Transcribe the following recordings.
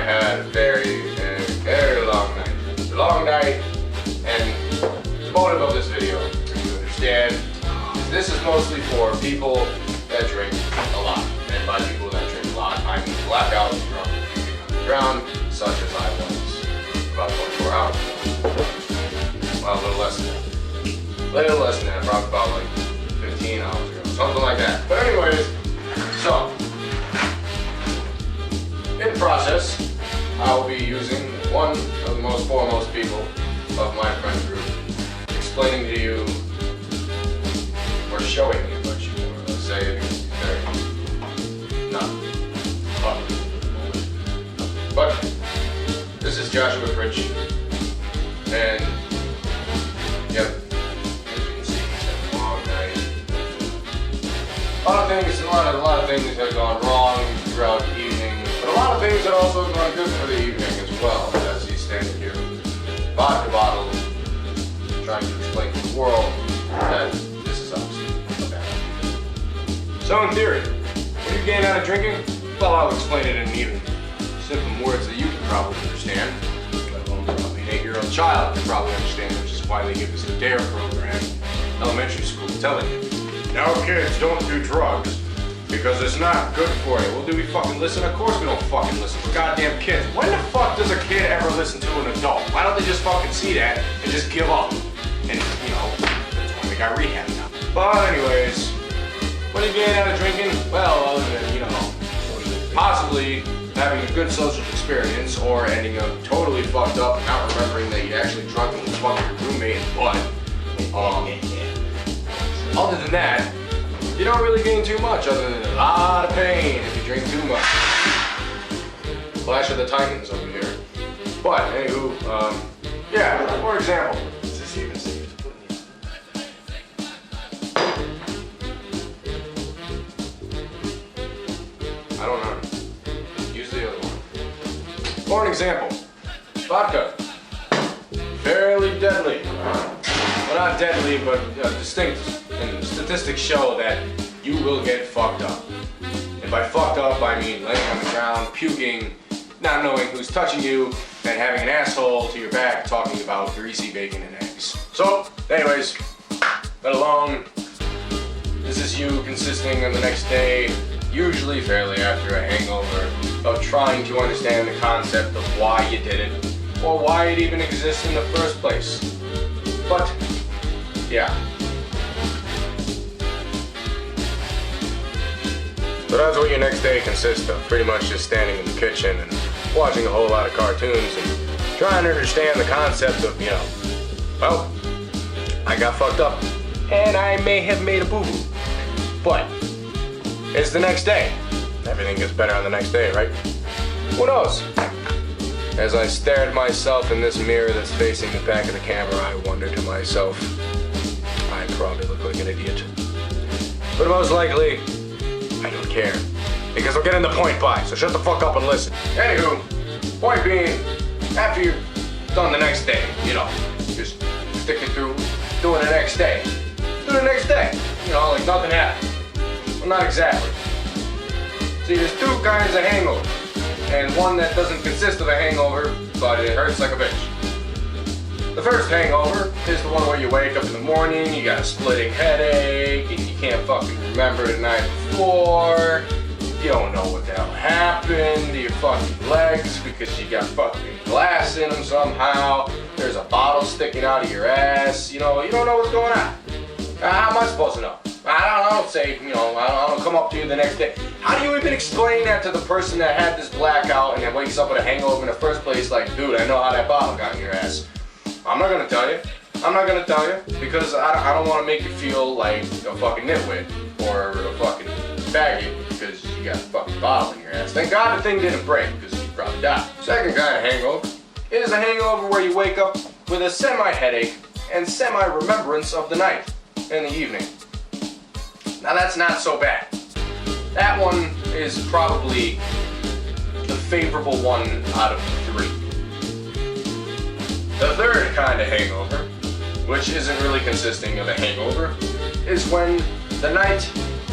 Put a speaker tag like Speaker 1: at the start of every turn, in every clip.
Speaker 1: had a very long night. A long night, and the motive of this video, for you to understand, this is mostly for people that drink a lot. And by people that drink a lot, I mean blackout drunk, puking on the ground, such as I was about 24 hours ago. Well, a little less than that. A little less than that, probably about like 15 hours ago, something like that. But anyways, so, in the process, I will be using one of the most foremost people of my friend group, explaining to you, or showing you what you more or less say, not public. But this is Joshua Fritch, and yep, as you can see, it's been a long night. A lot of things have gone wrong throughout the evening, but a lot of things have also gone good for the evening as well, as he's standing here with a vodka bottle, trying to explain to the world that this is obviously a bad idea. So in theory, when you gain out of drinking, well, I'll explain it in even simple words that you can probably understand, let alone probably an 8-year-old child can probably understand, which is why they give us the DARE program in elementary school, telling you, now kids, don't do drugs, because it's not good for you. Well, do we fucking listen? Of course we don't fucking listen. We're goddamn kids. When the fuck does a kid ever listen to an adult? Why don't they just fucking see that and just give up? And, you know, that's why they got rehab now. But anyways, what are you getting out of drinking? Well, other than, you know, possibly having a good social experience or ending up totally fucked up and not remembering that you actually drunk and was fucking your roommate and butt. Other than that, you don't really gain too much other than a lot of pain if you drink too much. Clash of the Titans over here. But, anywho, yeah, for example. Is this even safe to put in? I don't know. Use the other one. For an example, vodka. Fairly deadly. Well, not deadly, but distinct. And statistics show that you will get fucked up. And by fucked up, I mean laying on the ground, puking, not knowing who's touching you, and having an asshole to your back talking about greasy bacon and eggs. So, anyways, let alone, this is you consisting on the next day, usually fairly after a hangover, of trying to understand the concept of why you did it, or why it even exists in the first place. But, yeah. So that's what your next day consists of, pretty much just standing in the kitchen and watching a whole lot of cartoons and trying to understand the concept of, you know, well, I got fucked up and I may have made a boo-boo, but it's the next day. Everything gets better on the next day, right? Who knows? As I stare at myself in this mirror that's facing the back of the camera, I wonder to myself, I probably look like an idiot. But most likely, I don't care, because I'm getting the point by, so shut the fuck up and listen. Anywho, point being, after you're done the next day, you know, just sticking through doing the next day. Do the next day, you know, like nothing happened. Well, not exactly. See, there's two kinds of hangover, and one that doesn't consist of a hangover, but it hurts like a bitch. The first hangover is the one where you wake up in the morning, you got a splitting headache, and you can't fucking remember the night before, you don't know what the hell happened to your fucking legs because you got fucking glass in them somehow, there's a bottle sticking out of your ass, you know, you don't know what's going on. How am I supposed to know? I don't say, you know, I don't come up to you the next day. How do you even explain that to the person that had this blackout and then wakes up with a hangover in the first place like, dude, I know how that bottle got in your ass? I'm not gonna tell you. I'm not gonna tell you because I don't want to make you feel like a fucking nitwit or a fucking faggot because you got a fucking bottle in your ass. Thank God the thing didn't break because you probably died. Second kind of hangover is a hangover where you wake up with a semi-headache and semi-remembrance of the night in the evening. Now that's not so bad. That one is probably the favorable one out of the three. The third kind of hangover, which isn't really consisting of a hangover, is when the night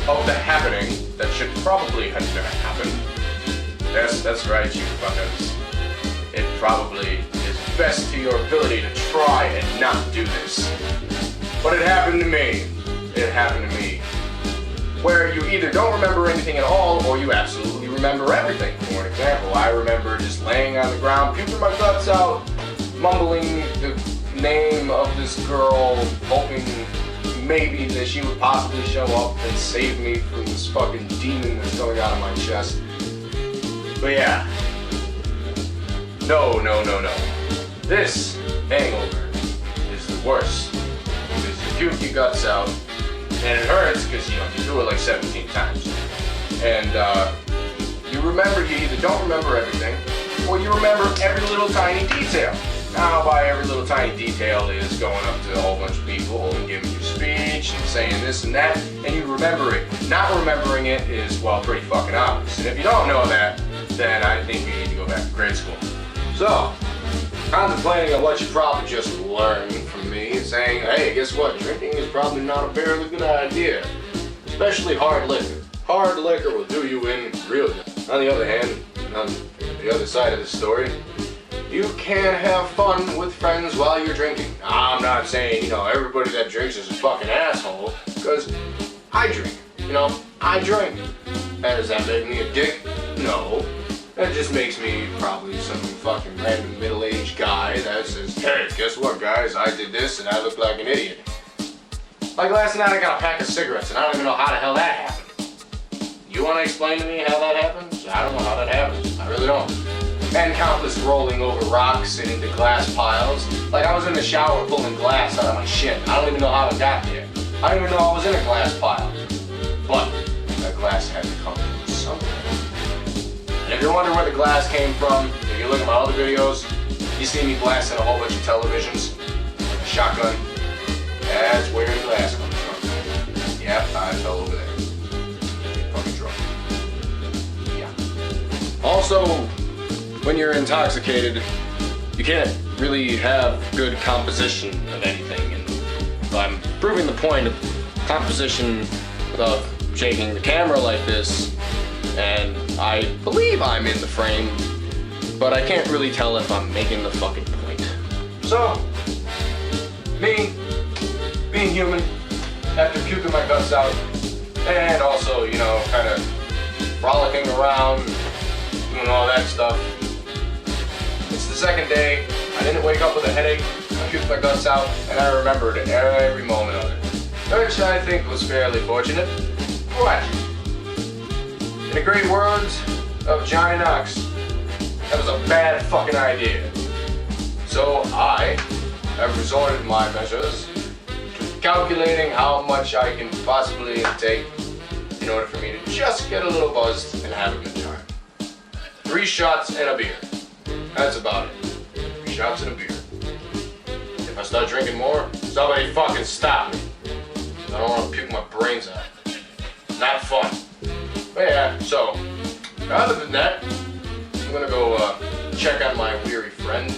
Speaker 1: of the happening that should probably have never happened. Yes, that's right, you fuckers. it probably is best to your ability to try and not do this. But it happened to me. It happened to me. Where you either don't remember anything at all, or you absolutely remember everything. For an example, I remember just laying on the ground, puking my guts out, mumbling the name of this girl, hoping maybe that she would possibly show up and save me from this fucking demon that's coming out of my chest. But yeah. No. This hangover is the worst. Because you puke your guts out, and it hurts because, you do it like 17 times. And you either don't remember everything, or you remember every little tiny detail. Now, by every little tiny detail is going up to a whole bunch of people and giving your speech and saying this and that, and you remember it. Not remembering it is, well, pretty fucking obvious. And if you don't know that, then I think you need to go back to grade school. So, contemplating on what you probably just learned from me, saying, hey, guess what? Drinking is probably not a very good idea. Especially hard liquor. Hard liquor will do you in real good. On the other hand, on the other side of the story, you can have fun with friends while you're drinking. I'm not saying, everybody that drinks is a fucking asshole, because I drink. I drink. And does that make me a dick? No. That just makes me probably some fucking random middle-aged guy that says, hey, guess what, guys? I did this and I look like an idiot. Like last night I got a pack of cigarettes and I don't even know how the hell that happened. You want to explain to me how that happens? I don't know how that happens. I really don't. And countless rolling over rocks and into glass piles. Like I was in the shower pulling glass out of my shit. I don't even know how it got there. I don't even know I was in a glass pile. But that glass had to come from somewhere. And if you're wondering where the glass came from, if you look at my other videos, you see me blasting a whole bunch of televisions with a shotgun. That's where the glass comes from. Yep, I fell over there. Fucking drunk. Yeah. Also, when you're intoxicated, you can't really have good composition of anything. And I'm proving the point of composition without shaking the camera like this. And I believe I'm in the frame, but I can't really tell if I'm making the fucking point. So, me, being human, after puking my guts out, and also, kind of frolicking around, doing all that stuff. It's the second day, I didn't wake up with a headache, I puked my guts out, and I remembered every moment of it. Which I think was fairly fortunate. What? In the great words of Johnny Knox, that was a bad fucking idea. So I have resorted to my measures, calculating how much I can possibly take in order for me to just get a little buzzed and have a good time. 3 shots and a beer. That's about it. 3 shots and a beer. If I start drinking more, somebody fucking stop me. I don't want to puke my brains out. Not fun. But yeah, so, other than that, I'm gonna go check on my weary friend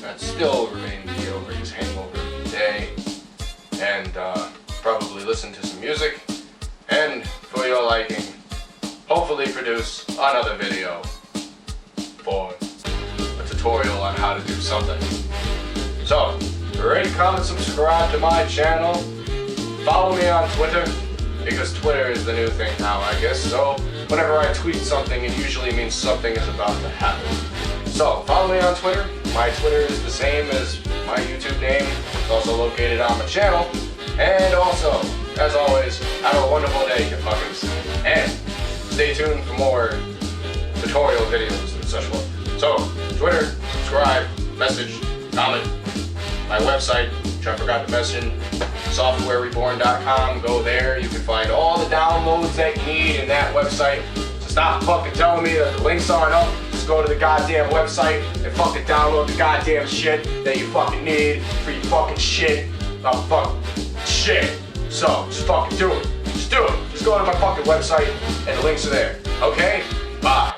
Speaker 1: that still remains to get over his hangover day, and probably listen to some music, and for your liking, hopefully produce another video for a tutorial on how to do something. So, rate, comment, subscribe to my channel, follow me on Twitter, because Twitter is the new thing now, I guess. So whenever I tweet something, it usually means something is about to happen. So follow me on Twitter. My Twitter is the same as my YouTube name. It's also located on my channel. And also, as always, have a wonderful day, you fuckers. And stay tuned for more tutorial videos and such forth. So, Twitter, subscribe, message, comment, my website, which I forgot to mention, softwarereborn.com. Go there. You can find all the downloads that you need in that website. So stop fucking telling me that the links aren't up. Just go to the goddamn website and fucking download the goddamn shit that you fucking need for your fucking shit. Oh, fuck. Shit. So, just fucking do it. Just do it. Just go to my fucking website and the links are there. Okay? Bye.